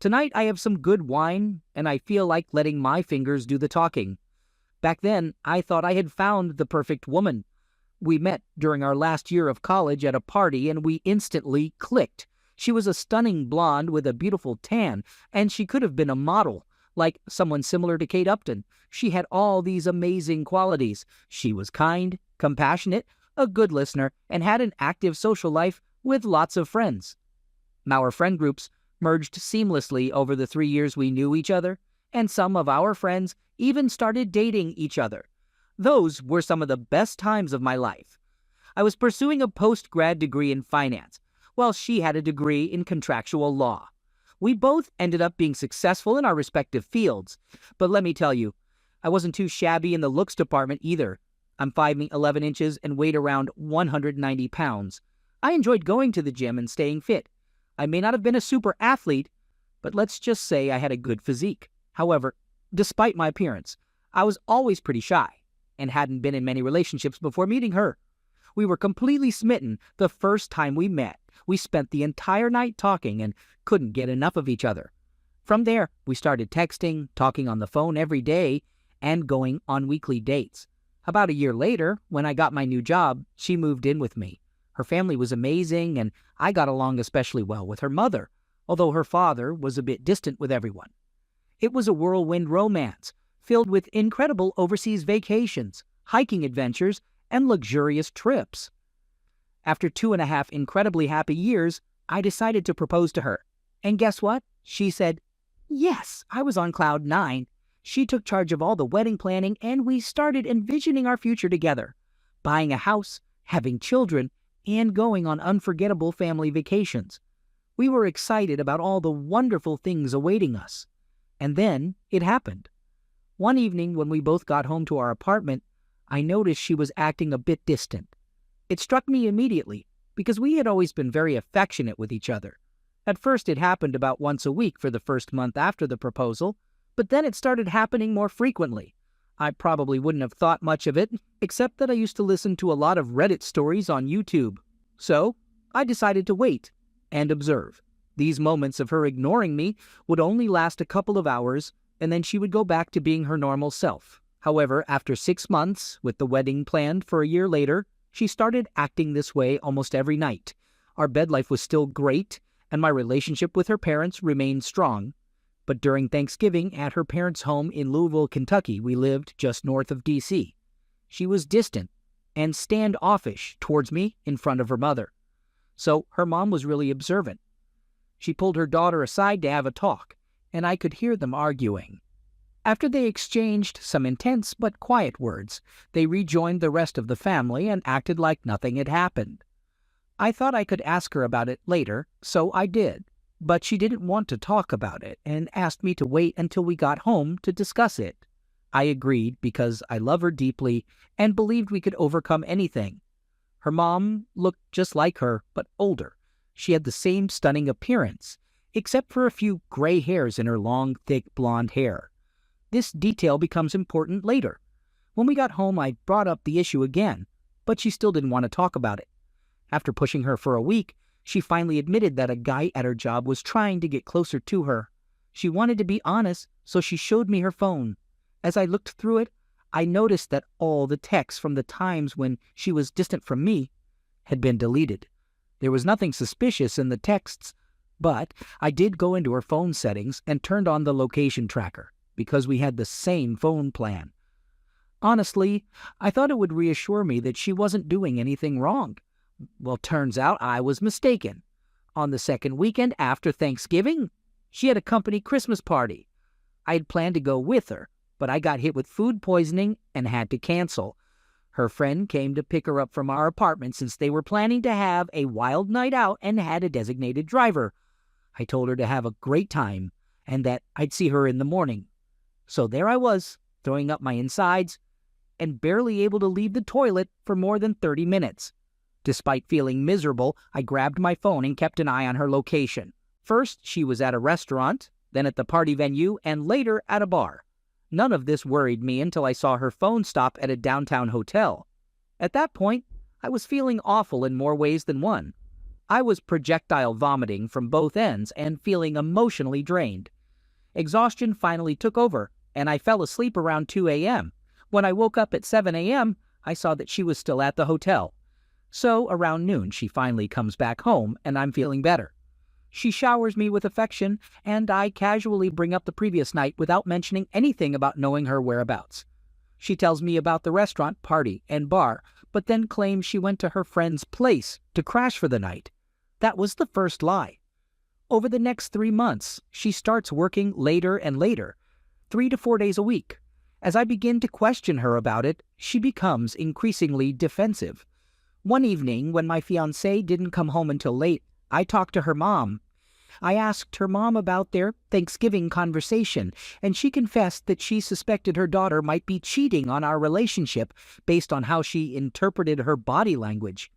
Tonight I have some good wine, and I feel like letting my fingers do the talking. Back then, I thought I had found the perfect woman. We met during our last year of college at a party, and we instantly clicked. She was a stunning blonde with a beautiful tan, and she could have been a model, like someone similar to Kate Upton. She had all these amazing qualities. She was kind, compassionate, a good listener, and had an active social life with lots of friends. Our friend groups merged seamlessly over the 3 years we knew each other, and some of our friends even started dating each other. Those were some of the best times of my life. I was pursuing a post-grad degree in finance, while she had a degree in contractual law. We both ended up being successful in our respective fields, but let me tell you, I wasn't too shabby in the looks department either. I'm 5'11" and weighed around 190 pounds. I enjoyed going to the gym and staying fit. I may not have been a super athlete, but let's just say I had a good physique. However, despite my appearance, I was always pretty shy and hadn't been in many relationships before meeting her. We were completely smitten the first time we met. We spent the entire night talking and couldn't get enough of each other. From there, we started texting, talking on the phone every day, and going on weekly dates. About a year later, when I got my new job, she moved in with me. Her family was amazing, and I got along especially well with her mother, although her father was a bit distant with everyone. It was a whirlwind romance, filled with incredible overseas vacations, hiking adventures, and luxurious trips. After 2.5 incredibly happy years, I decided to propose to her. And guess what? She said, yes. I was on cloud 9. She took charge of all the wedding planning, and we started envisioning our future together, buying a house, having children, and going on unforgettable family vacations. We were excited about all the wonderful things awaiting us. And then it happened. One evening when we both got home to our apartment, I noticed she was acting a bit distant. It struck me immediately, because we had always been very affectionate with each other. At first it happened about once a week for the first month after the proposal, but then it started happening more frequently. I probably wouldn't have thought much of it, except that I used to listen to a lot of Reddit stories on YouTube. So I decided to wait and observe. These moments of her ignoring me would only last a couple of hours, and then she would go back to being her normal self. However, after 6 months, with the wedding planned for a year later, she started acting this way almost every night. Our bed life was still great, and my relationship with her parents remained strong. But during Thanksgiving at her parents' home in Louisville, Kentucky, we lived just north of D.C., she was distant and standoffish towards me in front of her mother. So her mom was really observant. She pulled her daughter aside to have a talk, and I could hear them arguing. After they exchanged some intense but quiet words, they rejoined the rest of the family and acted like nothing had happened. I thought I could ask her about it later, so I did, but she didn't want to talk about it and asked me to wait until we got home to discuss it. I agreed because I love her deeply and believed we could overcome anything. Her mom looked just like her, but older. She had the same stunning appearance, except for a few gray hairs in her long, thick blonde hair. This detail becomes important later. When we got home, I brought up the issue again, but she still didn't want to talk about it. After pushing her for a week, she finally admitted that a guy at her job was trying to get closer to her. She wanted to be honest, so she showed me her phone. As I looked through it, I noticed that all the texts from the times when she was distant from me had been deleted. There was nothing suspicious in the texts, but I did go into her phone settings and turned on the location tracker, because we had the same phone plan. Honestly, I thought it would reassure me that she wasn't doing anything wrong. Well, turns out I was mistaken. On the second weekend after Thanksgiving, she had a company Christmas party. I had planned to go with her, but I got hit with food poisoning and had to cancel. Her friend came to pick her up from our apartment since they were planning to have a wild night out and had a designated driver. I told her to have a great time and that I'd see her in the morning. So there I was, throwing up my insides and barely able to leave the toilet for more than 30 minutes. Despite feeling miserable, I grabbed my phone and kept an eye on her location. First, she was at a restaurant, then at the party venue, and later at a bar. None of this worried me until I saw her phone stop at a downtown hotel. At that point, I was feeling awful in more ways than one. I was projectile vomiting from both ends and feeling emotionally drained. Exhaustion finally took over, and I fell asleep around 2 a.m. When I woke up at 7 a.m., I saw that she was still at the hotel. So around noon, she finally comes back home, and I'm feeling better. She showers me with affection, and I casually bring up the previous night without mentioning anything about knowing her whereabouts. She tells me about the restaurant, party, and bar, but then claims she went to her friend's place to crash for the night. That was the first lie. Over the next 3 months, she starts working later and later, 3 to 4 days a week. As I begin to question her about it, she becomes increasingly defensive. One evening, when my fiancé didn't come home until late, I talked to her mom. I asked her mom about their Thanksgiving conversation, and she confessed that she suspected her daughter might be cheating on our relationship based on how she interpreted her body language.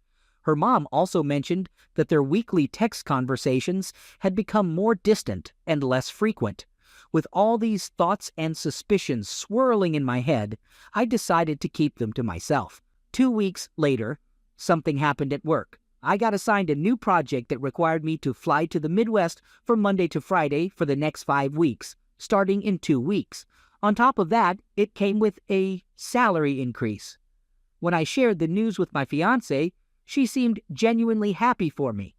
Her mom also mentioned that their weekly text conversations had become more distant and less frequent. With all these thoughts and suspicions swirling in my head, I decided to keep them to myself. 2 weeks later, something happened at work. I got assigned a new project that required me to fly to the Midwest from Monday to Friday for the next 5 weeks, starting in 2 weeks. On top of that, it came with a salary increase. When I shared the news with my fiancé, she seemed genuinely happy for me.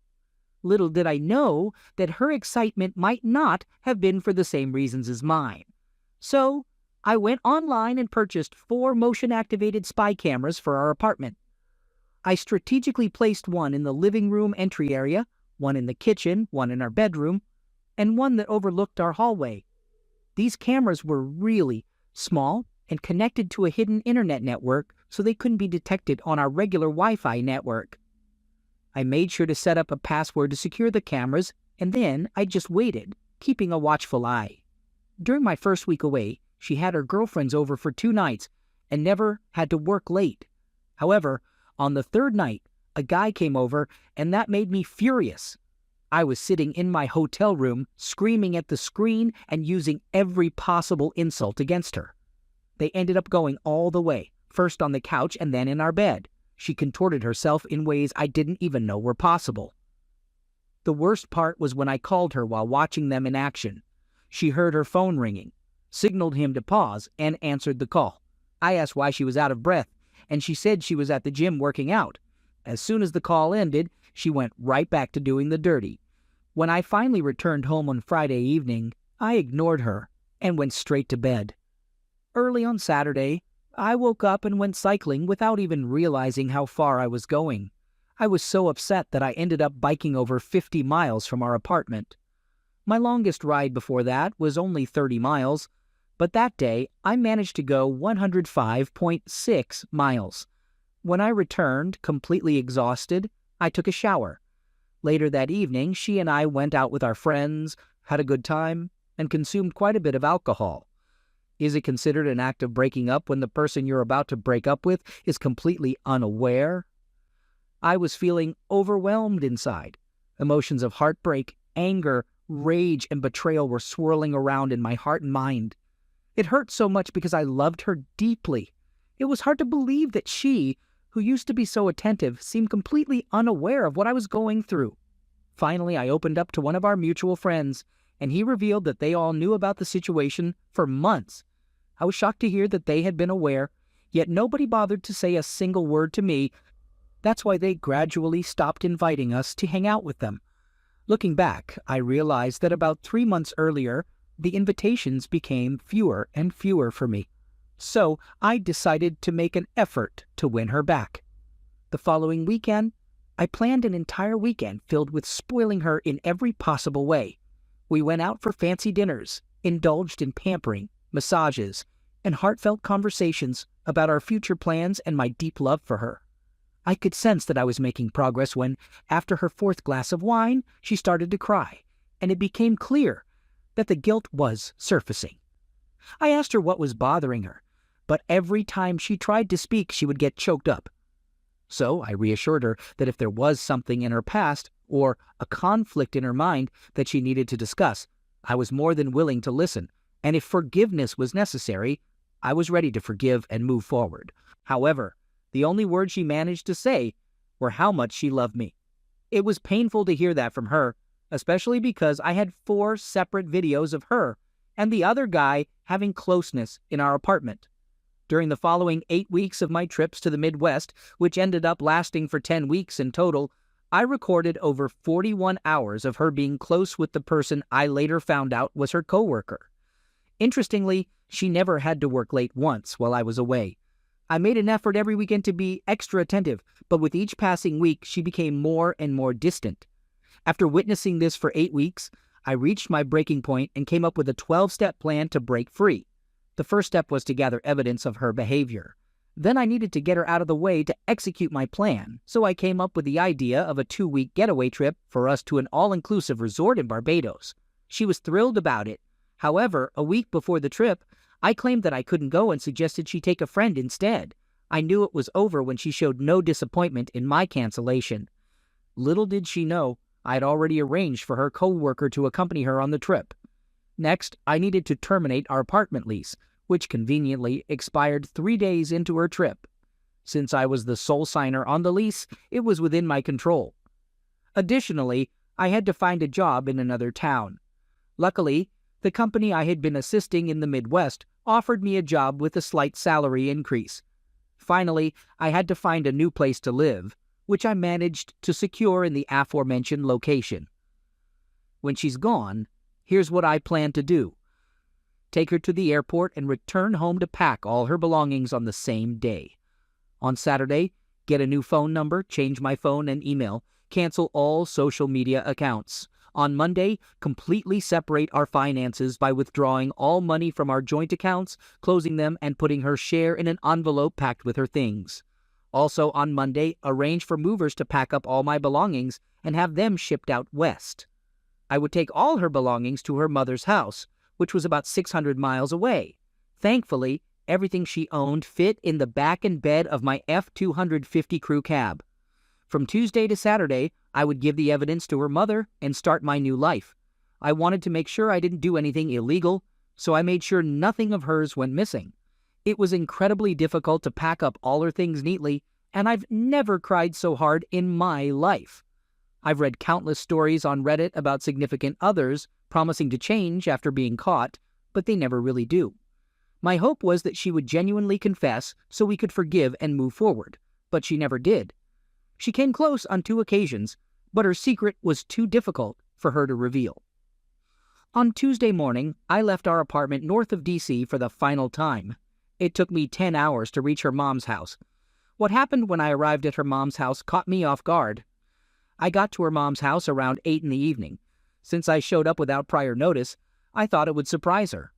Little did I know that her excitement might not have been for the same reasons as mine. So, I went online and purchased 4 motion-activated spy cameras for our apartment. I strategically placed one in the living room entry area, one in the kitchen, one in our bedroom, and one that overlooked our hallway. These cameras were really small and connected to a hidden internet network so they couldn't be detected on our regular Wi-Fi network. I made sure to set up a password to secure the cameras, and then I just waited, keeping a watchful eye. During my first week away, she had her girlfriends over for 2 nights and never had to work late. However, on the 3rd night, a guy came over, and that made me furious. I was sitting in my hotel room, screaming at the screen and using every possible insult against her. They ended up going all the way, first on the couch and then in our bed. She contorted herself in ways I didn't even know were possible. The worst part was when I called her while watching them in action. She heard her phone ringing, signaled him to pause, and answered the call. I asked why she was out of breath, and she said she was at the gym working out. As soon as the call ended, she went right back to doing the dirty. When I finally returned home on Friday evening, I ignored her and went straight to bed. Early on Saturday, I woke up and went cycling without even realizing how far I was going. I was so upset that I ended up biking over 50 miles from our apartment. My longest ride before that was only 30 miles, but that day I managed to go 105.6 miles. When I returned, completely exhausted, I took a shower. Later that evening, she and I went out with our friends, had a good time, and consumed quite a bit of alcohol. Is it considered an act of breaking up when the person you're about to break up with is completely unaware? I was feeling overwhelmed inside. Emotions of heartbreak, anger, rage, and betrayal were swirling around in my heart and mind. It hurt so much because I loved her deeply. It was hard to believe that she, who used to be so attentive, seemed completely unaware of what I was going through. Finally, I opened up to one of our mutual friends, and he revealed that they all knew about the situation for months. I was shocked to hear that they had been aware, yet nobody bothered to say a single word to me. That's why they gradually stopped inviting us to hang out with them. Looking back, I realized that about 3 months earlier, the invitations became fewer and fewer for me. So I decided to make an effort to win her back. The following weekend, I planned an entire weekend filled with spoiling her in every possible way. We went out for fancy dinners, indulged in pampering, massages, and heartfelt conversations about our future plans and my deep love for her. I could sense that I was making progress when, after her 4th glass of wine, she started to cry, and it became clear that the guilt was surfacing. I asked her what was bothering her, but every time she tried to speak, she would get choked up. So I reassured her that if there was something in her past or a conflict in her mind that she needed to discuss, I was more than willing to listen, and if forgiveness was necessary, I was ready to forgive and move forward. However, the only words she managed to say were how much she loved me. It was painful to hear that from her, especially because I had 4 separate videos of her and the other guy having closeness in our apartment. During the following 8 weeks of my trips to the Midwest, which ended up lasting for 10 weeks in total, I recorded over 41 hours of her being close with the person I later found out was her coworker. Interestingly, she never had to work late once while I was away. I made an effort every weekend to be extra attentive, but with each passing week, she became more and more distant. After witnessing this for 8 weeks, I reached my breaking point and came up with a 12-step plan to break free. The first step was to gather evidence of her behavior. Then I needed to get her out of the way to execute my plan, so I came up with the idea of a 2-week getaway trip for us to an all-inclusive resort in Barbados. She was thrilled about it. However, a week before the trip, I claimed that I couldn't go and suggested she take a friend instead. I knew it was over when she showed no disappointment in my cancellation. Little did she know, I had already arranged for her coworker to accompany her on the trip. Next, I needed to terminate our apartment lease, which conveniently expired 3 days into her trip. Since I was the sole signer on the lease, it was within my control. Additionally, I had to find a job in another town. Luckily, the company I had been assisting in the Midwest offered me a job with a slight salary increase. Finally, I had to find a new place to live, which I managed to secure in the aforementioned location. When she's gone, here's what I plan to do. Take her to the airport and return home to pack all her belongings on the same day. On Saturday, get a new phone number, change my phone and email, cancel all social media accounts. On Monday, completely separate our finances by withdrawing all money from our joint accounts, closing them, and putting her share in an envelope packed with her things. Also on Monday, arrange for movers to pack up all my belongings and have them shipped out west. I would take all her belongings to her mother's house, which was about 600 miles away. Thankfully, everything she owned fit in the back and bed of my F-250 crew cab. From Tuesday to Saturday, I would give the evidence to her mother and start my new life. I wanted to make sure I didn't do anything illegal, so I made sure nothing of hers went missing. It was incredibly difficult to pack up all her things neatly, and I've never cried so hard in my life. I've read countless stories on Reddit about significant others promising to change after being caught, but they never really do. My hope was that she would genuinely confess so we could forgive and move forward, but she never did. She came close on 2 occasions, but her secret was too difficult for her to reveal. On Tuesday morning, I left our apartment north of D.C. for the final time. It took me 10 hours to reach her mom's house. What happened when I arrived at her mom's house caught me off guard. I got to her mom's house around 8 in the evening. Since I showed up without prior notice, I thought it would surprise her.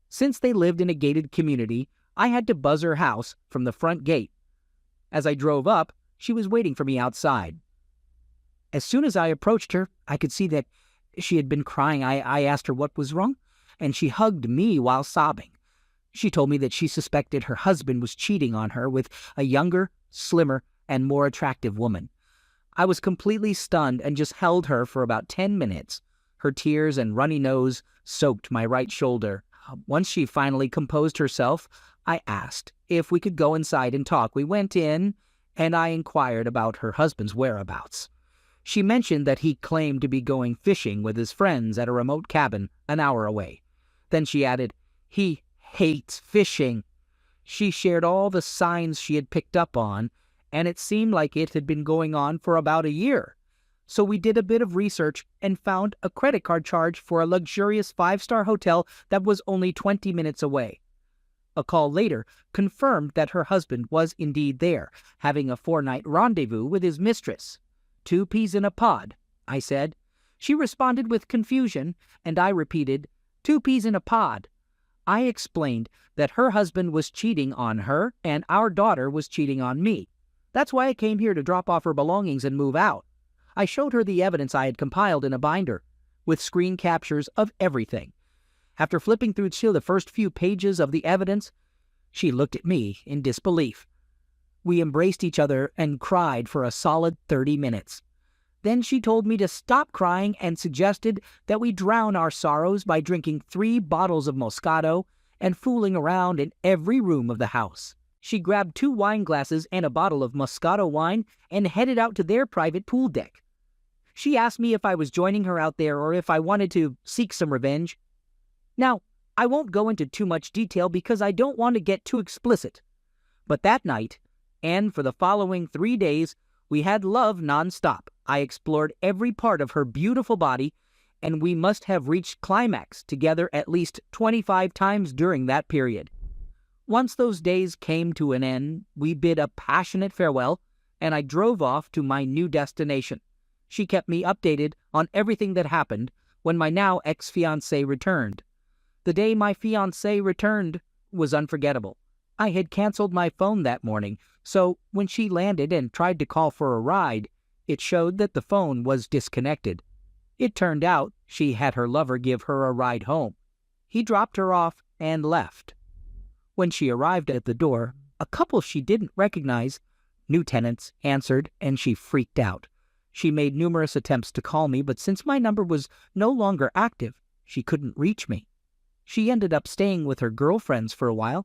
Since they lived in a gated community, I had to buzz her house from the front gate. As I drove up, she was waiting for me outside. As soon as I approached her, I could see that she had been crying. I asked her what was wrong, and she hugged me while sobbing. She told me that she suspected her husband was cheating on her with a younger, slimmer, and more attractive woman. I was completely stunned and just held her for about 10 minutes. Her tears and runny nose soaked my right shoulder. Once she finally composed herself, I asked if we could go inside and talk. We went in, and I inquired about her husband's whereabouts. She mentioned that he claimed to be going fishing with his friends at a remote cabin an hour away. Then she added, "He hates fishing." She shared all the signs she had picked up on, and it seemed like it had been going on for about a year. So we did a bit of research and found a credit card charge for a luxurious 5-star hotel that was only 20 minutes away. A call later confirmed that her husband was indeed there, having a 4-night rendezvous with his mistress. 2 peas in a pod, I said. She responded with confusion, and I repeated, 2 peas in a pod. I explained that her husband was cheating on her and our daughter was cheating on me. That's why I came here to drop off her belongings and move out. I showed her the evidence I had compiled in a binder, with screen captures of everything. After flipping through the first few pages of the evidence, she looked at me in disbelief. We embraced each other and cried for a solid 30 minutes. Then she told me to stop crying and suggested that we drown our sorrows by drinking 3 bottles of Moscato and fooling around in every room of the house. She grabbed 2 wine glasses and a bottle of Moscato wine and headed out to their private pool deck. She asked me if I was joining her out there or if I wanted to seek some revenge. Now, I won't go into too much detail because I don't want to get too explicit. But that night, and for the following 3 days, we had love nonstop. I explored every part of her beautiful body, and we must have reached climax together at least 25 times during that period. Once those days came to an end, we bid a passionate farewell, and I drove off to my new destination. She kept me updated on everything that happened when my now ex-fiancé returned. The day my fiancé returned was unforgettable. I had canceled my phone that morning, so when she landed and tried to call for a ride, it showed that the phone was disconnected. It turned out she had her lover give her a ride home. He dropped her off and left. When she arrived at the door, a couple she didn't recognize, new tenants, answered, and she freaked out. She made numerous attempts to call me, but since my number was no longer active, she couldn't reach me. She ended up staying with her girlfriends for a while,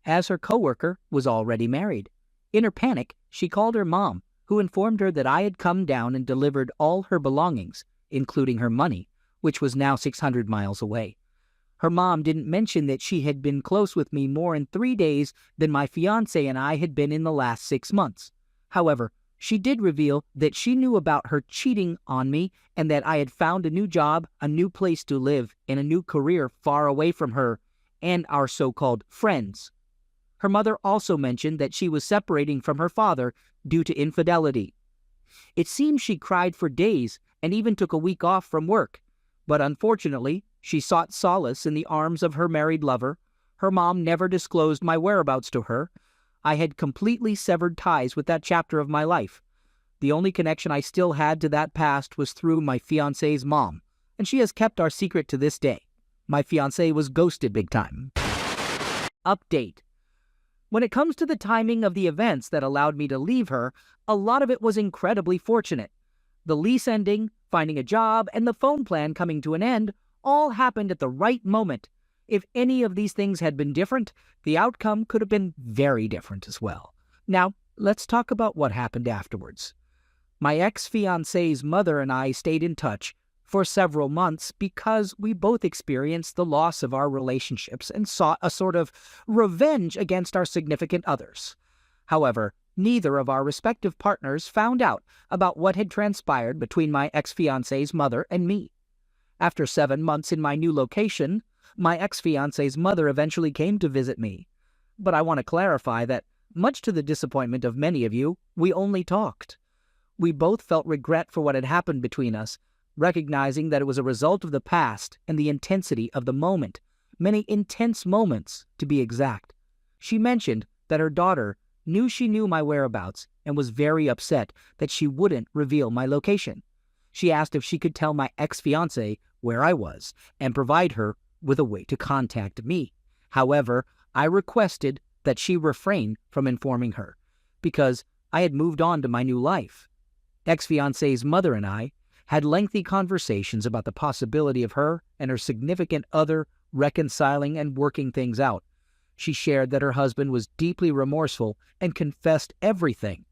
as her coworker was already married. In her panic, she called her mom, who informed her that I had come down and delivered all her belongings, including her money, which was now 600 miles away. Her mom didn't mention that she had been close with me more in 3 days than my fiancé and I had been in the last 6 months. However, she did reveal that she knew about her cheating on me and that I had found a new job, a new place to live, and a new career far away from her and our so-called friends. Her mother also mentioned that she was separating from her father due to infidelity. It seems she cried for days and even took a week off from work, but unfortunately, she sought solace in the arms of her married lover. Her mom never disclosed my whereabouts to her. I had completely severed ties with that chapter of my life. The only connection I still had to that past was through my fiancé's mom, and she has kept our secret to this day. My fiancé was ghosted big time. Update. When it comes to the timing of the events that allowed me to leave her, a lot of it was incredibly fortunate. The lease ending, finding a job, and the phone plan coming to an end all happened at the right moment. If any of these things had been different, the outcome could have been very different as well. Now, let's talk about what happened afterwards. My ex-fiancé's mother and I stayed in touch for several months because we both experienced the loss of our relationships and sought a sort of revenge against our significant others. However, neither of our respective partners found out about what had transpired between my ex-fiancé's mother and me. After 7 months in my new location, my ex-fiancé's mother eventually came to visit me. But I want to clarify that, much to the disappointment of many of you, we only talked. We both felt regret for what had happened between us, recognizing that it was a result of the past and the intensity of the moment, many intense moments, to be exact. She mentioned that her daughter knew she knew my whereabouts and was very upset that she wouldn't reveal my location. She asked if she could tell my ex-fiancé where I was and provide her with a way to contact me. However, I requested that she refrain from informing her because I had moved on to my new life. Ex-fiancé's mother and I had lengthy conversations about the possibility of her and her significant other reconciling and working things out. She shared that her husband was deeply remorseful and confessed everything.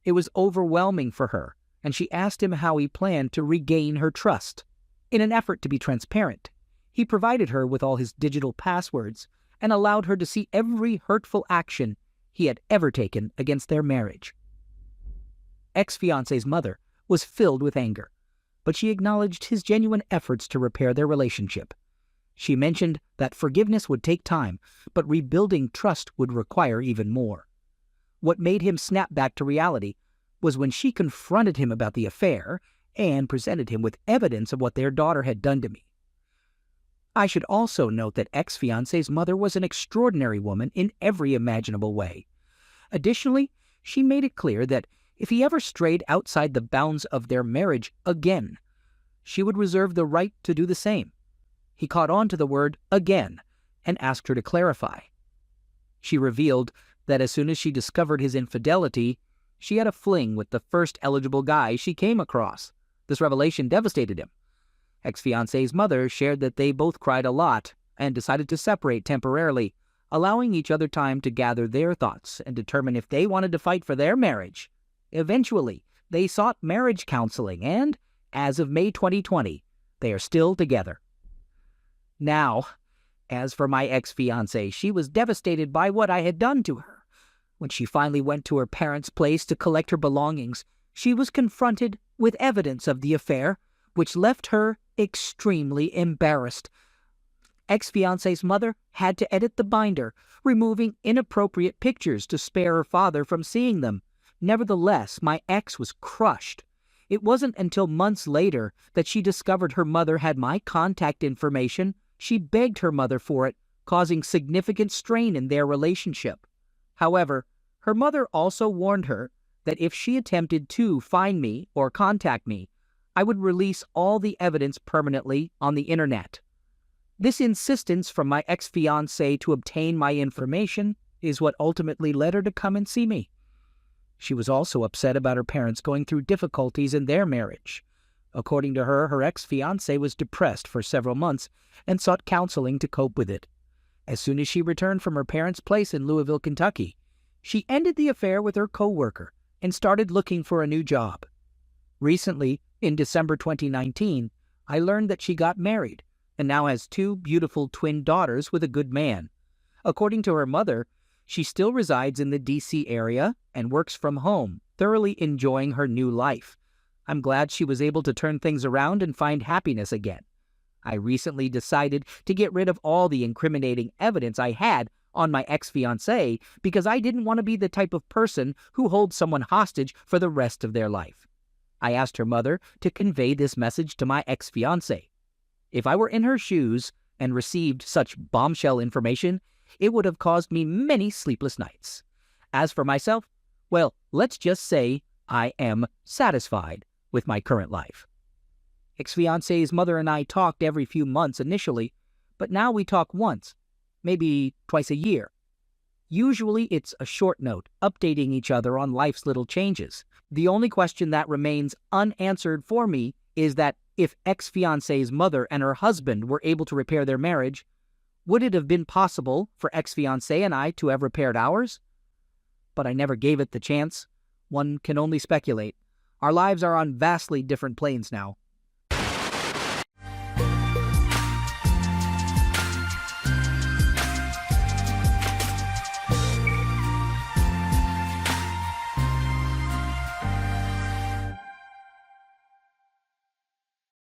It was overwhelming for her, and she asked him how he planned to regain her trust. In an effort to be transparent, he provided her with all his digital passwords and allowed her to see every hurtful action he had ever taken against their marriage. Ex-fiancé's mother was filled with anger, but she acknowledged his genuine efforts to repair their relationship. She mentioned that forgiveness would take time, but rebuilding trust would require even more. What made him snap back to reality was when she confronted him about the affair and presented him with evidence of what their daughter had done to me. I should also note that ex-fiancé's mother was an extraordinary woman in every imaginable way. Additionally, she made it clear that if he ever strayed outside the bounds of their marriage again, she would reserve the right to do the same. He caught on to the word again and asked her to clarify. She revealed that as soon as she discovered his infidelity, she had a fling with the first eligible guy she came across. This revelation devastated him. Ex-fiancé's mother shared that they both cried a lot and decided to separate temporarily, allowing each other time to gather their thoughts and determine if they wanted to fight for their marriage. Eventually, they sought marriage counseling, and As of May 2020, they are still together. Now, as for my ex-fiancée, she was devastated by what I had done to her. When she finally went to her parents' place to collect her belongings, she was confronted with evidence of the affair, which left her extremely embarrassed. Ex-fiancée's mother had to edit the binder, removing inappropriate pictures to spare her father from seeing them. Nevertheless, my ex was crushed. It wasn't until months later that she discovered her mother had my contact information. She begged her mother for it, causing significant strain in their relationship. However, her mother also warned her that if she attempted to find me or contact me, I would release all the evidence permanently on the internet. This insistence from my ex-fiancée to obtain my information is what ultimately led her to come and see me. She was also upset about her parents going through difficulties in their marriage. According to her, her ex-fiancé was depressed for several months and sought counseling to cope with it. As soon as she returned from her parents' place in Louisville, Kentucky, she ended the affair with her co-worker and started looking for a new job. Recently, in December 2019, I learned that she got married and now has 2 beautiful twin daughters with a good man. According to her mother, she still resides in the D.C. area and works from home, thoroughly enjoying her new life. I'm glad she was able to turn things around and find happiness again. I recently decided to get rid of all the incriminating evidence I had on my ex-fiancée because I didn't want to be the type of person who holds someone hostage for the rest of their life. I asked her mother to convey this message to my ex-fiancée. If I were in her shoes and received such bombshell information, it would have caused me many sleepless nights. As for myself, well, let's just say I am satisfied with my current life. Ex-fiancée's mother and I talked every few months initially, but now we talk once, maybe twice a year. Usually it's a short note, updating each other on life's little changes. The only question that remains unanswered for me is that if ex-fiancée's mother and her husband were able to repair their marriage, would it have been possible for ex-fiancée and I to have repaired ours? But I never gave it the chance. One can only speculate. Our lives are on vastly different planes now.